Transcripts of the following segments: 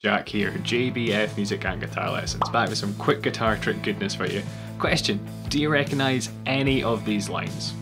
Jack here, JBF Music and Guitar Lessons, back with some quick guitar trick goodness for you. Question, do you recognise any of these lines?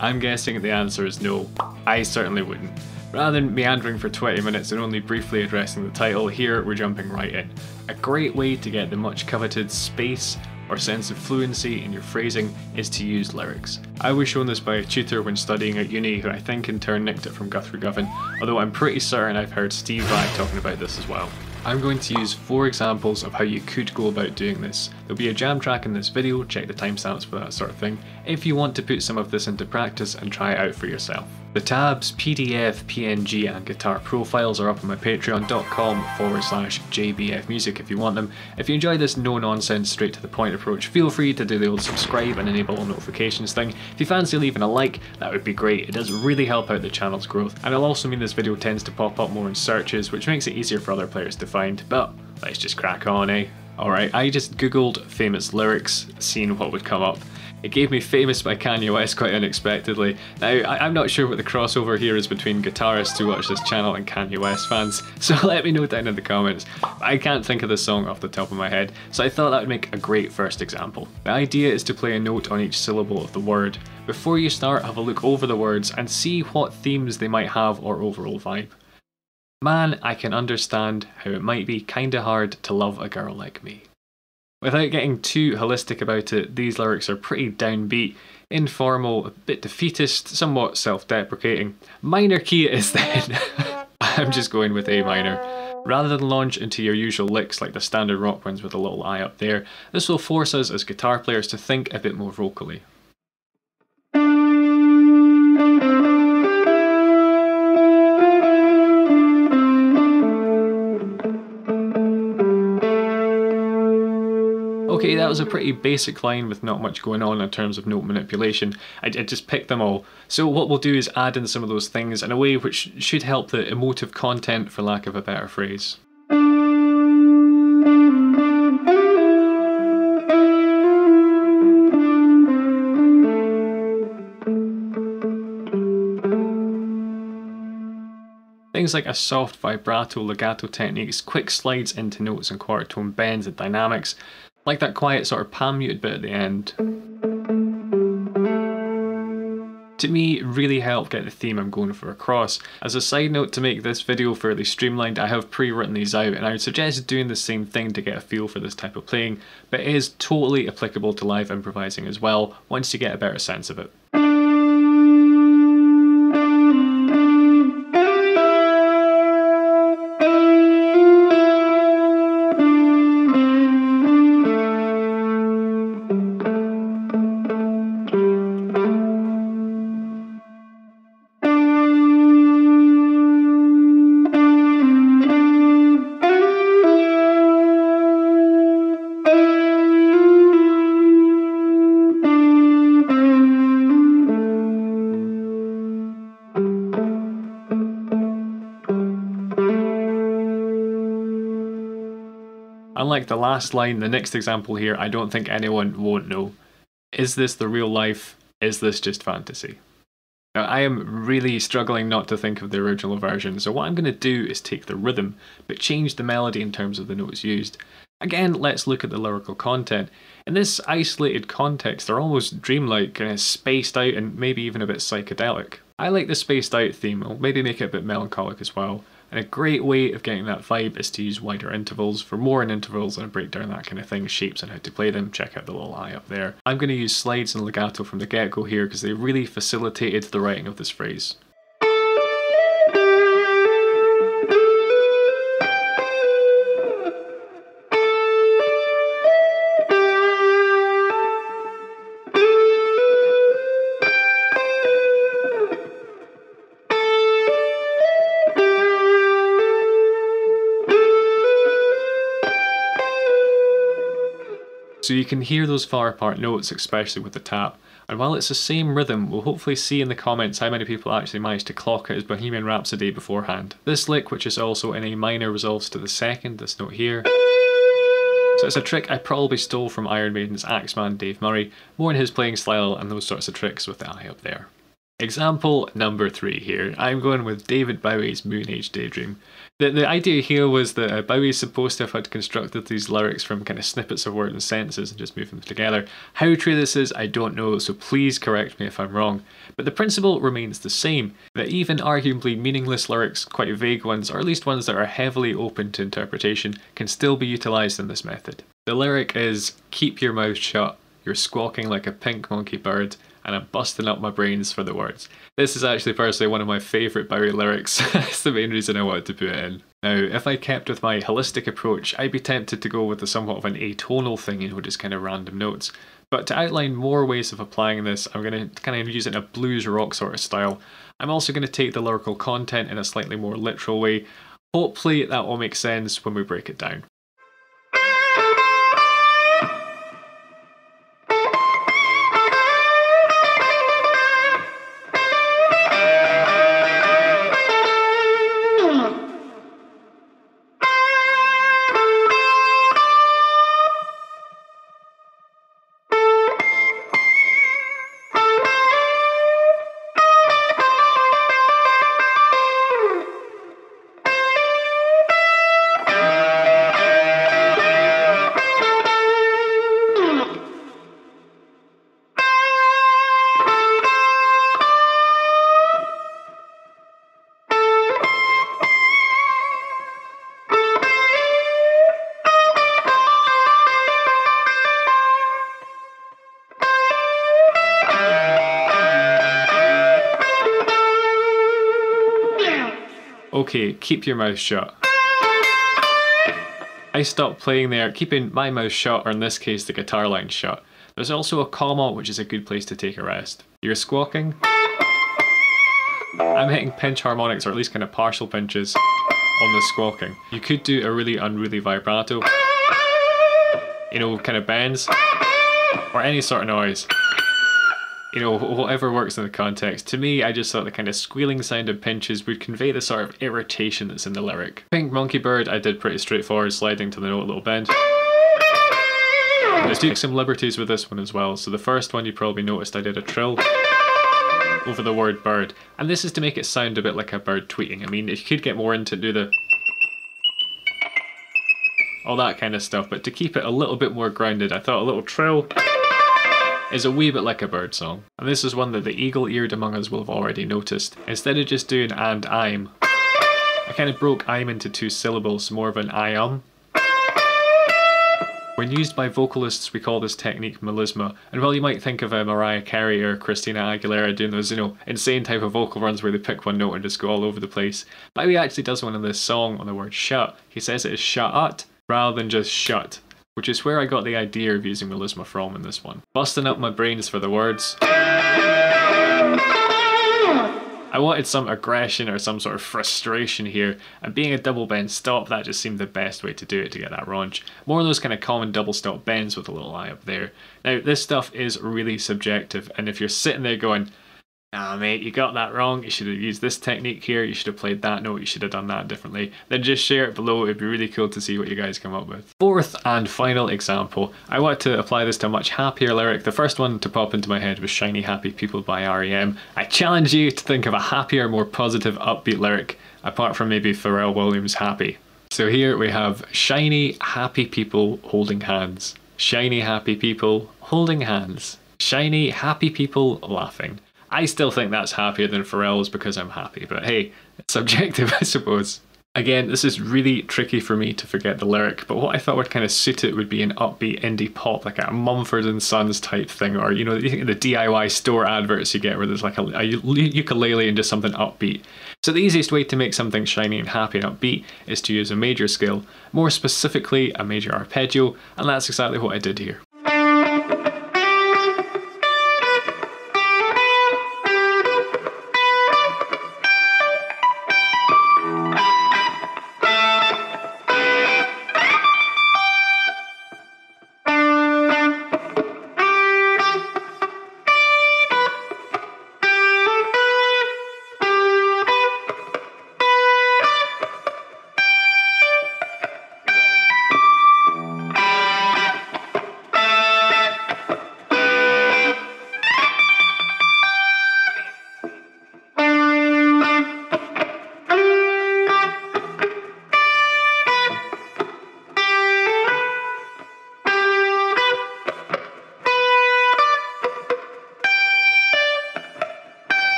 I'm guessing the answer is no. I certainly wouldn't. Rather than meandering for 20 minutes and only briefly addressing the title, here we're jumping right in. A great way to get the much coveted space or sense of fluency in your phrasing is to use lyrics. I was shown this by a tutor when studying at uni who I think in turn nicked it from Guthrie Govan, although I'm pretty certain I've heard Steve Vai talking about this as well. I'm going to use 4 examples of how you could go about doing this. There'll be a jam track in this video, check the timestamps for that sort of thing, if you want to put some of this into practice and try it out for yourself. The tabs, PDF, PNG and guitar profiles are up on my patreon.com/JBF Music if you want them. If you enjoy this no nonsense straight to the point approach, feel free to do the old subscribe and enable all notifications thing. If you fancy leaving a like, that would be great. It does really help out the channel's growth, and it'll also mean this video tends to pop up more in searches, which makes it easier for other players to find. But let's just crack on, eh? Alright, I just googled famous lyrics, seeing what would come up. It gave me Famous by Kanye West quite unexpectedly. Now, I'm not sure what the crossover here is between guitarists who watch this channel and Kanye West fans, so let me know down in the comments. I can't think of the song off the top of my head, so I thought that would make a great first example. The idea is to play a note on each syllable of the word. Before you start, have a look over the words and see what themes they might have or overall vibe. Man, I can understand how it might be kinda hard to love a girl like me. Without getting too holistic about it, these lyrics are pretty downbeat, informal, a bit defeatist, somewhat self-deprecating. Minor key it is then. I'm just going with A minor. Rather than launch into your usual licks like the standard rock ones with a little I up there, this will force us as guitar players to think a bit more vocally. Okay, that was a pretty basic line with not much going on in terms of note manipulation. I just picked them all. So what we'll do is add in some of those things in a way which should help the emotive content, for lack of a better phrase. Things like a soft vibrato legato techniques, quick slides into notes and quarter tone bends and dynamics, like that quiet sort of pan muted bit at the end. To me, really help get the theme I'm going for across. As a side note, to make this video fairly streamlined, I have pre-written these out, and I would suggest doing the same thing to get a feel for this type of playing, but it is totally applicable to live improvising as well, once you get a better sense of it. Unlike the last line, the next example here, I don't think anyone won't know. Is this the real life? Is this just fantasy? Now, I am really struggling not to think of the original version, so what I'm going to do is take the rhythm, but change the melody in terms of the notes used. Again, let's look at the lyrical content. In this isolated context, they're almost dreamlike, kind of spaced out and maybe even a bit psychedelic. I like the spaced out theme, I'll maybe make it a bit melancholic as well. And a great way of getting that vibe is to use wider intervals. For more in intervals and a breakdown, that kind of thing, shapes and how to play them, check out the little eye up there. I'm going to use slides and legato from the get-go here because they really facilitated the writing of this phrase. So you can hear those far apart notes, especially with the tap. And while it's the same rhythm, we'll hopefully see in the comments how many people actually managed to clock it as Bohemian Rhapsody beforehand. This lick, which is also in A minor, resolves to the second, this note here. So it's a trick I probably stole from Iron Maiden's Axeman Dave Murray, more in his playing style and those sorts of tricks with the eye up there. Example number 3 here. I'm going with David Bowie's Moonage Daydream. The idea here was that Bowie's supposed to have had constructed these lyrics from kind of snippets of words and sentences and just moved them together. How true this is, I don't know, so please correct me if I'm wrong. But the principle remains the same, that even arguably meaningless lyrics, quite vague ones, or at least ones that are heavily open to interpretation, can still be utilised in this method. The lyric is, "Keep your mouth shut, you're squawking like a pink monkey bird, and I'm busting up my brains for the words." This is actually personally one of my favourite Bowie lyrics. That's the main reason I wanted to put it in. Now, if I kept with my holistic approach, I'd be tempted to go with a somewhat of an atonal thing, you know, just kind of random notes. But to outline more ways of applying this, I'm going to kind of use it in a blues rock sort of style. I'm also going to take the lyrical content in a slightly more literal way. Hopefully that will make sense when we break it down. Okay, keep your mouth shut. I stopped playing there, keeping my mouth shut, or in this case the guitar line shut. There's also a comma, which is a good place to take a rest. You're squawking. I'm hitting pinch harmonics, or at least kind of partial pinches, on the squawking. You could do a really unruly vibrato, you know, kind of bends, or any sort of noise. You know, whatever works in the context. To me, I just thought the kind of squealing sound of pinches would convey the sort of irritation that's in the lyric. Pink Monkey Bird, I did pretty straightforward, sliding to the note a little bend. I took some liberties with this one as well. So the first one you probably noticed I did a trill over the word bird. And this is to make it sound a bit like a bird tweeting. I mean, if you could get more into do the all that kind of stuff, but to keep it a little bit more grounded, I thought a little trill is a wee bit like a bird song. And this is one that the eagle-eared among us will have already noticed. Instead of just doing and I'm, I kind of broke I'm into 2 syllables, more of an I-um. When used by vocalists, we call this technique melisma. And while you might think of Mariah Carey or Christina Aguilera doing those, you know, insane type of vocal runs where they pick one note and just go all over the place, Bowie actually does one in this song on the word shut. He says it is shut rather than just shut, which is where I got the idea of using melisma from in this one. Busting up my brains for the words. I wanted some aggression or some sort of frustration here, and being a double bend stop, that just seemed the best way to do it to get that raunch. More of those kind of common double stop bends with a little eye up there. Now, this stuff is really subjective, and if you're sitting there going, "Nah mate, you got that wrong, you should have used this technique here, you should have played that note, you should have done that differently," then just share it below. It'd be really cool to see what you guys come up with. Fourth and final example. I wanted to apply this to a much happier lyric. The first one to pop into my head was Shiny Happy People by R.E.M. I challenge you to think of a happier, more positive, upbeat lyric, apart from maybe Pharrell Williams' Happy. So here we have Shiny Happy People holding hands. Shiny Happy People holding hands. Shiny Happy People laughing. I still think that's happier than Pharrell's because I'm happy, but hey, it's subjective, I suppose. Again, this is really tricky for me to forget the lyric, but what I thought would kind of suit it would be an upbeat indie pop, like a Mumford and Sons type thing, or, you know, the DIY store adverts you get where there's like a ukulele and just something upbeat. So the easiest way to make something shiny and happy and upbeat is to use a major scale, more specifically a major arpeggio, and that's exactly what I did here.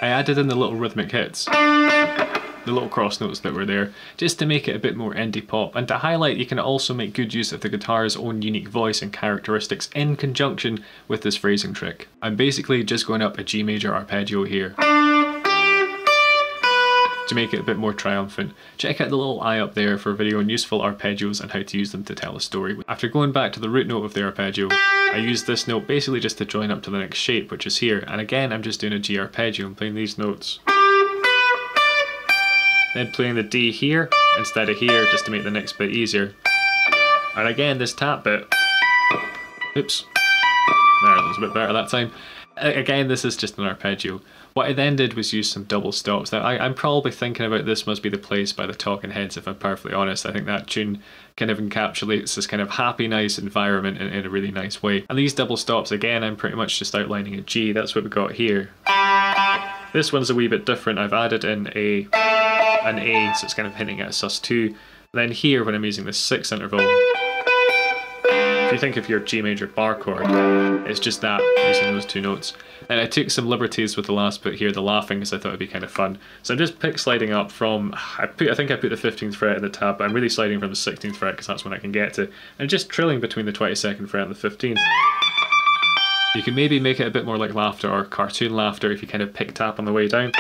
I added in the little rhythmic hits, the little cross notes that were there, just to make it a bit more indie pop. And to highlight, you can also make good use of the guitar's own unique voice and characteristics in conjunction with this phrasing trick. I'm basically just going up a G major arpeggio here to make it a bit more triumphant. Check out the little eye up there for a video on useful arpeggios and how to use them to tell a story. After going back to the root note of the arpeggio, I use this note basically just to join up to the next shape, which is here. And again, I'm just doing a G arpeggio and playing these notes. Then playing the D here instead of here, just to make the next bit easier. And again, this tap bit. Oops. There, that was a bit better that time. Again, this is just an arpeggio. What I then did was use some double stops. Now, I'm probably thinking about This Must Be the Place by the Talking Heads, if I'm perfectly honest. I think that tune kind of encapsulates this kind of happy, nice environment in a really nice way. And these double stops, again, I'm pretty much just outlining a G. That's what we got here. This one's a wee bit different. I've added in an A, so it's kind of hinting at a sus2. Then here, when I'm using this 6th interval, if you think of your G major bar chord, it's just that, using those two notes. And I took some liberties with the last bit here, the laughing, because I thought it'd be kind of fun. So I'm just pick sliding up from, I think I put the 15th fret in the tab, but I'm really sliding from the 16th fret because that's when I can get to, and just trilling between the 22nd fret and the 15th. You can maybe make it a bit more like laughter or cartoon laughter if you kind of pick tap on the way down.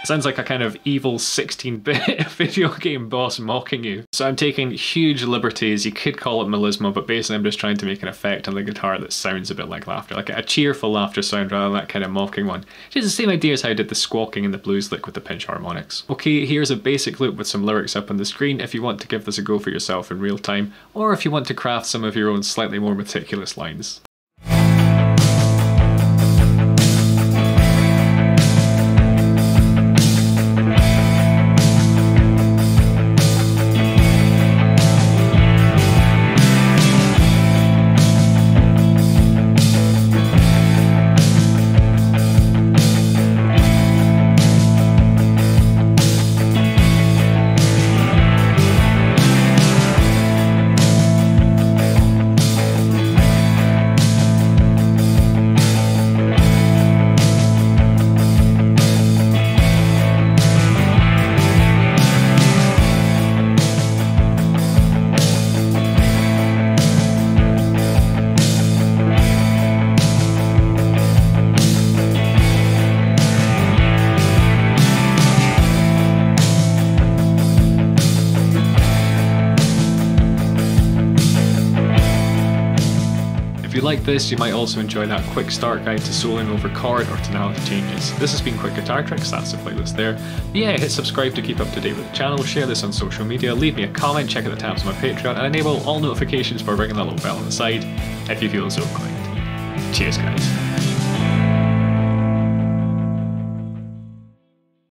Sounds like a kind of evil 16-bit video game boss mocking you. So I'm taking huge liberties. You could call it melisma, but basically I'm just trying to make an effect on the guitar that sounds a bit like laughter, like a cheerful laughter sound rather than that kind of mocking one. Which is the same idea as how I did the squawking in the blues lick with the pinch harmonics. Okay, here's a basic loop with some lyrics up on the screen if you want to give this a go for yourself in real time, or if you want to craft some of your own slightly more meticulous lines. If you like this, you might also enjoy that quick start guide to soloing over chord or tonality changes. This has been Quick Guitar Tricks, that's the playlist there. But yeah, hit subscribe to keep up to date with the channel, share this on social media, leave me a comment, check out the tabs on my Patreon, and enable all notifications by ringing that little bell on the side if you feel so inclined. Cheers guys.